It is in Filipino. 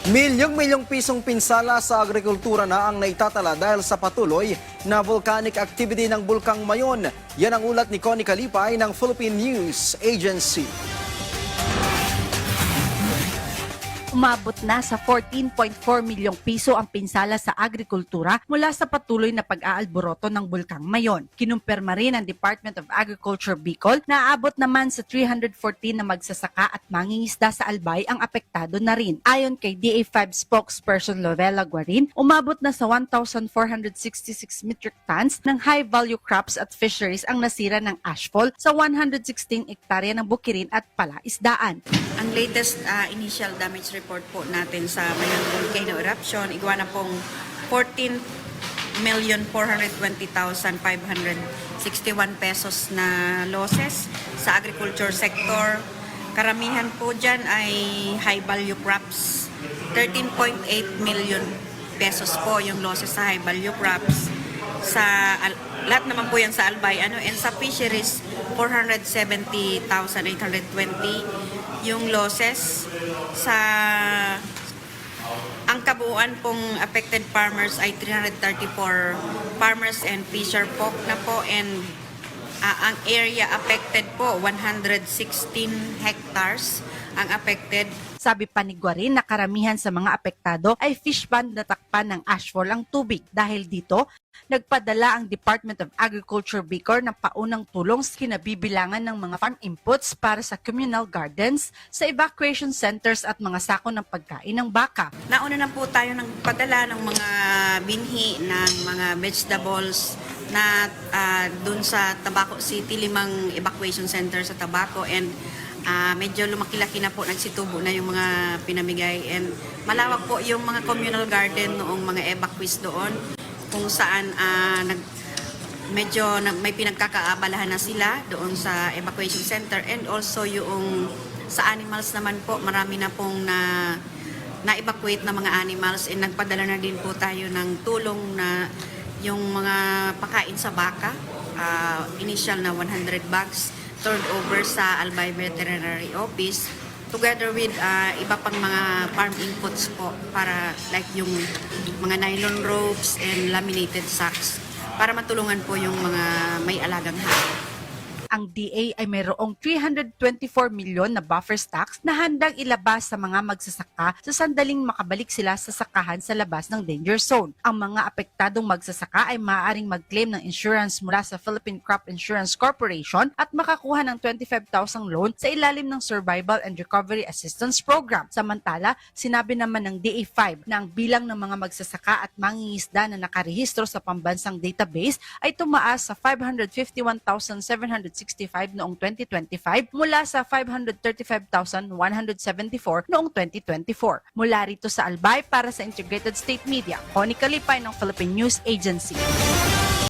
Milyong-milyong pisong pinsala sa agrikultura na ang naitatala dahil sa patuloy na volcanic activity ng Bulkang Mayon. Yan ang ulat ni Connie Kalipay ng Philippine News Agency. Umabot na sa 14.4 milyong piso ang pinsala sa agrikultura mula sa patuloy na pag-aalboroto ng Bulkang Mayon. Kinumpirma rin ng Department of Agriculture Bicol na aabot naman sa 314 na magsasaka at mangingisda sa Albay ang apektado na rin. Ayon kay DA5 spokesperson Lovella Guarin, umabot na sa 1,466 metric tons ng high-value crops at fisheries ang nasira ng ashfall sa 116 hektarya ng bukirin at palaisdaan. Ang latest initial damage report po natin sa Mayon volcano eruption, igwa na pong 14,420,561 pesos na losses sa agriculture sector. Karamihan po dyan ay high value crops. 13.8 million pesos po yung losses sa high value crops. Lahat naman po yan sa Albay. And sa fisheries, 470,820 yung losses. Ang kabuuan pong affected farmers ay 334 farmers and fisher folk na po, and ang area affected po 116 hectares ang affected. Sabi pa ni Guarin na karamihan sa mga apektado ay fish pond na takpan ng ashfall ang tubig. Dahil dito, nagpadala ang Department of Agriculture Bicol ng paunang tulong sa kinabibilangan ng mga farm inputs para sa communal gardens, sa evacuation centers at mga sako ng pagkain ng baka. Nauna na po tayo ng padala ng mga binhi ng mga vegetables na dun sa Tabaco City, 5 evacuation center sa Tabaco, and medyo lumaki-laki na po, nagsitubo na yung mga pinamigay, and malawak po yung mga communal garden noong mga evacuees doon kung saan medyo may pinagkakaabalahan na sila doon sa evacuation center, and also yung sa animals naman po, marami na pong na-evacuate na mga animals, and nagpadala na din po tayo ng tulong na yung mga pakain sa baka, initial na 100 bags turned over sa Albay Veterinary Office, together with iba pang mga farm inputs po, para like yung mga nylon ropes and laminated sacks para matulungan po yung mga may alagang hayop. Ang DA ay mayroong 324 milyon na buffer stocks na handang ilabas sa mga magsasaka sa sandaling makabalik sila sa sakahan sa labas ng danger zone. Ang mga apektadong magsasaka ay maaaring mag-claim ng insurance mula sa Philippine Crop Insurance Corporation at makakuha ng 25,000 loan sa ilalim ng Survival and Recovery Assistance Program. Samantala, sinabi naman ng DA5 na ang bilang ng mga magsasaka at mangingisda na nakarehistro sa pambansang database ay tumaas sa 551,765 noong 2025 mula sa 535,174 noong 2024. Mula rito sa Albay para sa Integrated State Media, Connie Kalipay ng Philippine News Agency.